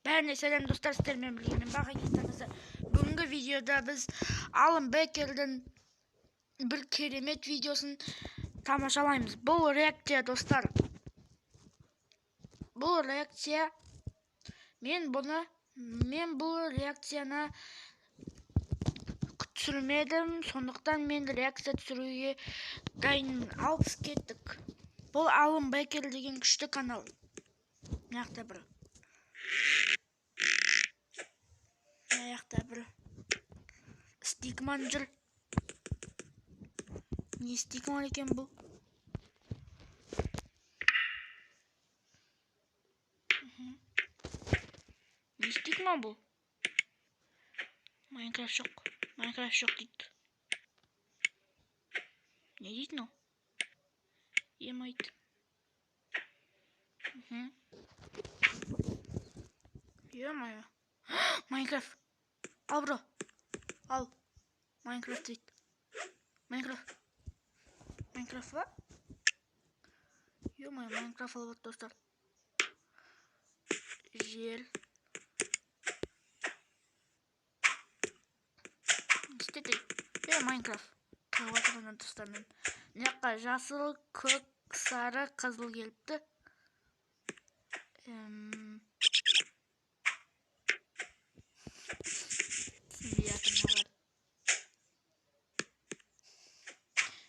Бәріне сәлем достар, сіздермен біргемін баға кетіңіздер. Бүгінгі видеода біз Алан Бейкердің бір керемет видеосын тамашалаймыз. Бұл реакция достар. Бұл реакция мен бұл реакцияны түсірмедім, сондықтан мен реакция түсіруге дайын. Алып кеттік. Бұл Алан Бейкер деген күшті канал. Мынақты бір стикман жүр. Не стикман екен бұл? Не стикман бұл? Майнкрафт жоқ дейді. Не дейді мынау? Емайды. Ё-моё. Майнкрафт. Ал, бро. Ал. Майнкрафт дейді. Майнкрафт ба? Ё-моё, Майнкрафт алып достар. Жел. İşte Minecraft. Kahvaltı dostlarım. Ne kadar жасыл, көк, сары, қызыл gelipti.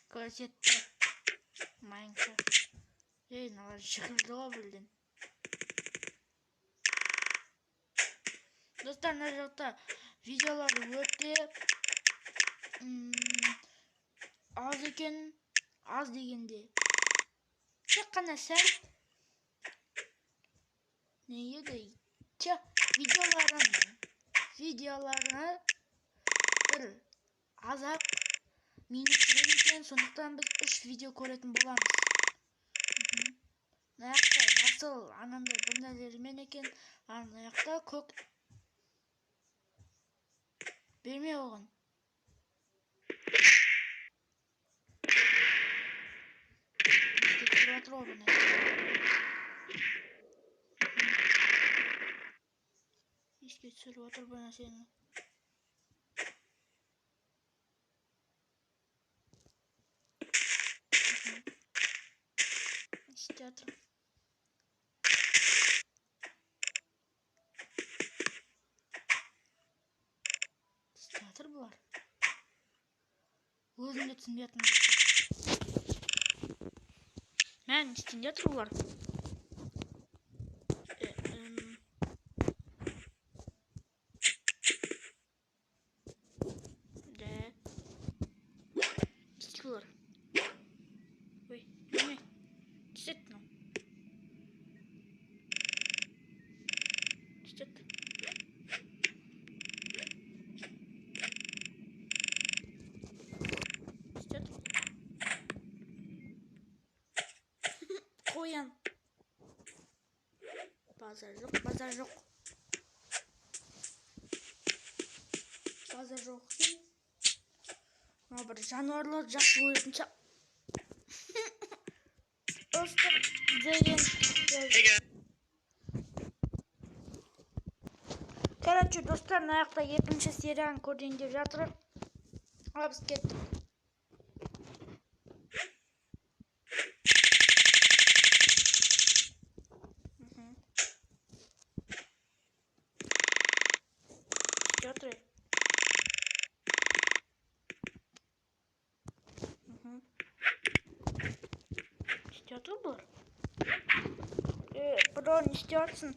Көрсетті. Minecraft. Мыналар шығырды ғой білден. Достар, мына жақта видеолары өте аз екен, аз дегенде тек қана сәл неге дейді видеоларына бір азақ минут екен, сондықтан біз 3 видео көретін боламыз. Мына жақта жасыл анандай бір нәрселермен екен, мына жақта көк бермей оған. Еске түсіріп отыр бұл нәрсені. Есте жатыр. Есте жатыр бұлар. Өзім де түсінбей жатырмын. Мән істен жатыр бұлар. Бұлар. Ой, неме? Түсет мынау. Түсет. Түсет. Қоян. Базар жоқ. Базар жоқ. Бір жануарлар жақсы көретін достар деген. Короче, достар, мына жақта екінші серияны көрейін деп жатыр. Алып кеттік. Жатыр. Жатыр бұлар. Бұдан не істейатсың?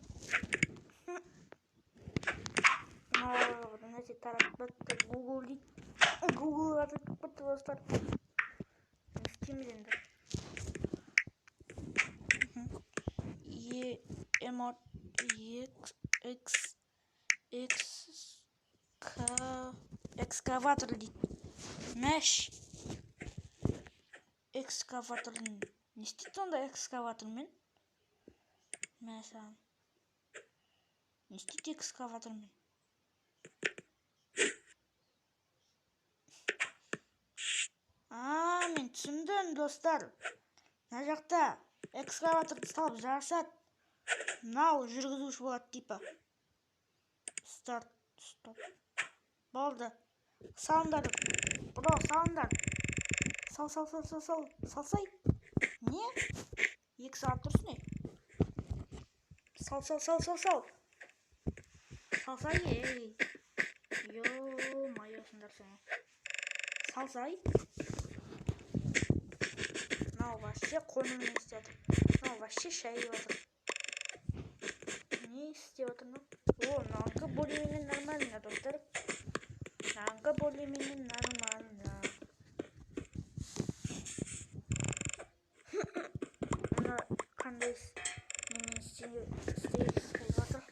Нәрсе тарап бітті. Google дейді. Google атып бітті достар. Не істейміз енді? Экскаватор дейді. Мәш. Экскаваторын не істейді онда экскаватормен? Мәсәлән. Не істейді экскаватормен? Мен түсіндім достар. Мына жақта экскаваторды салып жарысады. Мынау жүргізуші болады типа. Start. Stop. Болды. Салыңдар. Бро, салыңдар. Салсай. Не? 2 saat dursun ne? Sal. Salsay ey. Yo, mayosundar seni. Salsay. Вообще конum не istedi. Вообще şey oldu. Не istedi ну? О, нанка более-менее нормально, доктор. Нанка более-менее нормально. Мына кандай немен істей жатыр.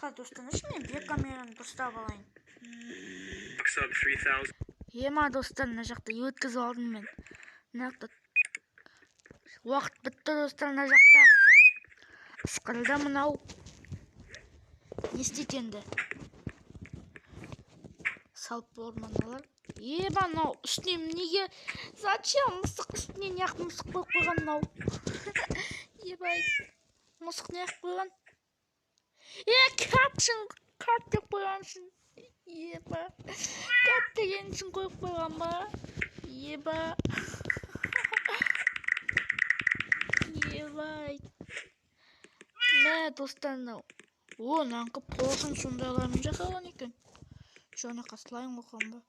Қазір достаныш мен бек камераны дұрыстап алайын. Ема достар, мына жақта өткізіп алдым мен. Мына жақта уақыт бітті достар, мына жақта. Ысқырды мынау. Не істейді енді? Салып орманалар. Еба, мынау үстіне неге? Зачем мысық үстіне неғып мысық қойып қойған мынау? Ебай, мысық неғып қойған? Кат деп қойғансың. Еба, кат дегенсің қойып қойған ба? Еба. Ебай. Мә, достар, мынау. О, нанқып қоғын сондайларын жасаған екен. Жоны қасылайын қоқан ба?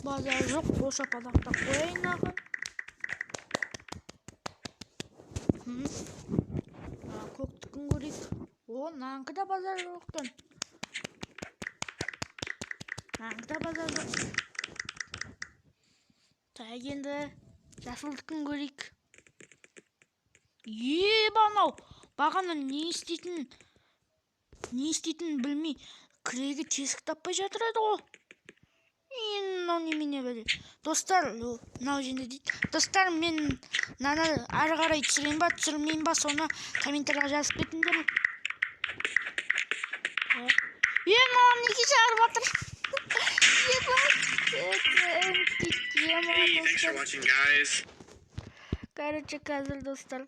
Базар жоқ. Қоша падақта қойайын ағын. Көктікін көрейік. О, нанқы да базар жоқтын. Нанқы да базар жоқ. Так енді жасылдықын көрейік. Банау. Бағана не істейтін білмей, кірегі тесік таппай жатыр еді ғой. Мынау немене бәле. Достар, мынау жерде дейді. Достар, мен мынаны ары қарай түсірейін ба, түсірмейін ба, соны комментарийға жазып кетіңдер. Мынау неге жарып жатыр? Короче, қазір достар.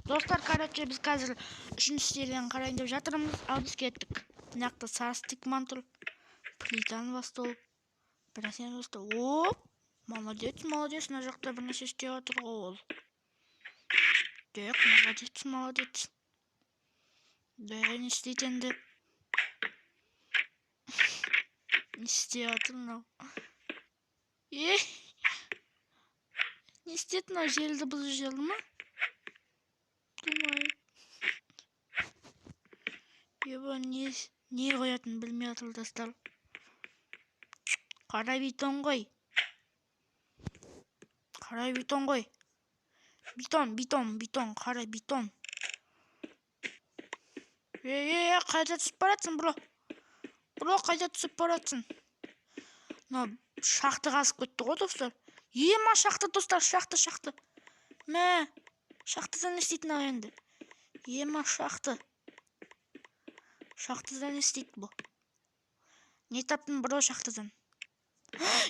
Короче, біз қазір үшінші серияны қарайын деп жатырмыз. Ал біз кеттік. Мына жақта сары стикман тұр. Плитаны бастол. Бірнәрсені бастол. О, молодец. Мына жақта бірнәрсе істеп жатыр ғой ол. Так, молодец. Да, не істейді енді. Не істеп жатыр мынау. Не істеді мынау, желді бұзып жіберді ма? Думаю. Еба, не қоятын білмей жатыр достар. Қара бетон ғой. Бетон, қара бетон. Қайда түсіп баратсың, бро? Қайда түсіп баратсың? Шақты қасып кетті ғой, достар. Ма, шақты, достар, шақты. Мә, шақтыдан не істейтін ау енді? Ма, шақты. Шақтыдан не істейді бұл? Не таптың, бро, шақтыдан?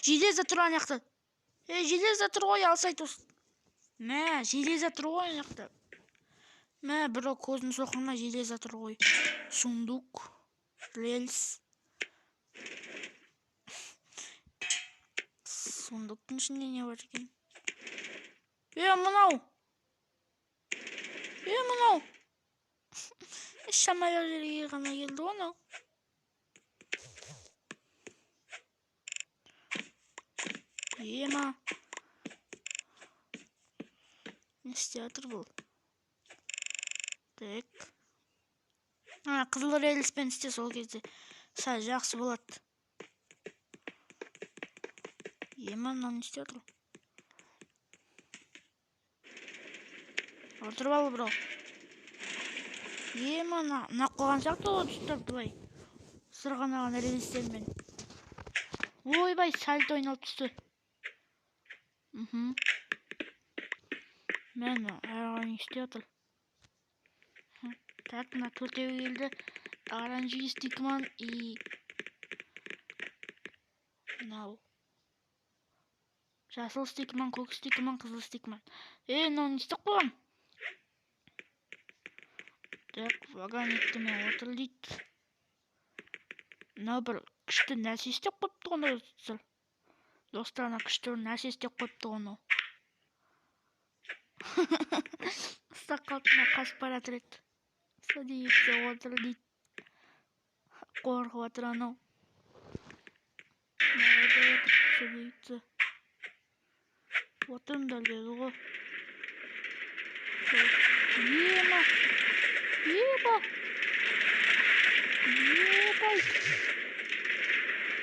Железа тұр ана жақта. Железа тұр ғой, алсай дост. Мә, железа тұр ғой ана жақта. Мә, бро, көзін соқырма, железа тұр ғой. Сундук, рельс. Сундуктың ішінде не бар екен? Мынау. Самолет жерге ғана келді ғой мынау. Ма. Не істеп жатыр бұл? Так. Қызыл рельспен істе, сол кезде сәл жақсы болады. Мынау не істеп жатыр? Отырып ал, бро. Мына қойған сияқты ғой, тұстар бұлай. Сырғанаған рельстермен. Ойбай, сальто ойналып түсті. Мен ағайын істеп жатыр. Так, мына төртеуі келді. Оранжевый стикман и... Мынау. Жасыл стикман, көк стикман, қызыл стикман. Мынаны не істеп қойған? Так, вагонетті мен отыр дейді. Мына бір күшті нәрсе істеп қойыпты ғой достар. Достар, ана күшті бір нәрсе істеп қойыпты ғой мынау. Сақалтына қашып бара жатыр еді. Садиится отыр дейді. Қорқып отыр анау. Садиется. Отырыңдар деді ғой. Ема. Ебай.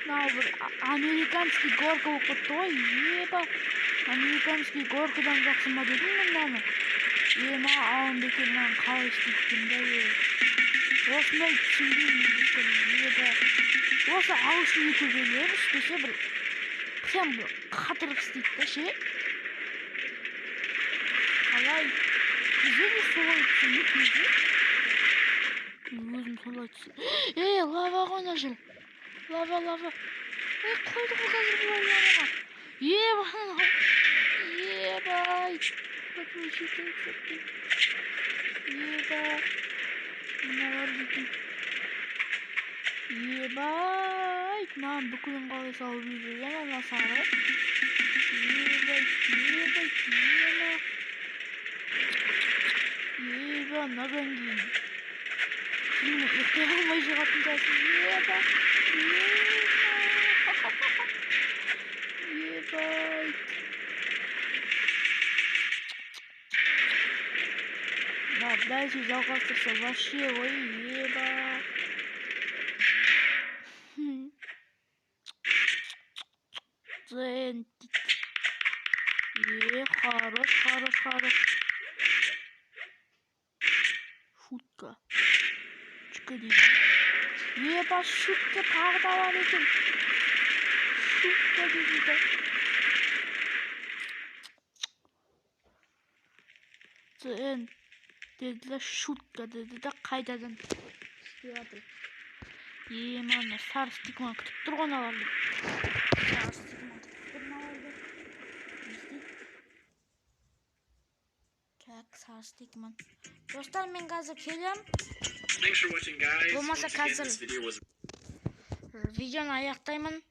Мынау бір американский горка болып кетті ғой. Еба. Американский горкадан жақсы ма дедің мынаны? Ема, ауын бекер мынаны қалай істейттім да осындай түсінбеймін. Еба. Осы ағылшын ютуберлер істесе бір прям бір қатырып істейді да ше. Қалай? Бізде де солай түсініп неге? Өзім солай түсініп. Лава ғой мына жер. Лава. Қойды ғой қазір бұлай лаваға. Ебай. Ебай. Мыналар дейтін. Ебай. Мынаған бүкілін қалай салып жүрген ана сары. Ебай. Надан кейін. Şimdi ihtiyalı жығатын жасын. Ебай. Дальше жалғастырса вообще ой, ебай. Центик. Хорош. Шутка. Еба, шутка тағы да бар екен. Шутка деді да. Цент деді да, шутка деді да, қайдадан істеп жатыр. Мана сары стикман күтіп тұр ғой мыналарды. Сары стикман күтіп тұр мыналарды. Так, сары стикман. Достар, мен қазір келем. Болмаса қазір видеоны аяқтаймын.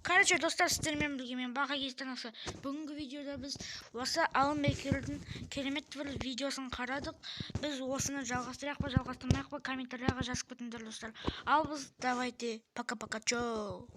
Короче, достар, сіздермен бірге мен Бақа Кестанасы. Бүгінгі видеода біз осы Алан Бейкердің керемет бір видеосын қарадық. Біз осыны жалғастырайық па, жалғастырмайық па, комментарияға жазып кетіңдер достар. Ал біз давайте пока-пока, чоу.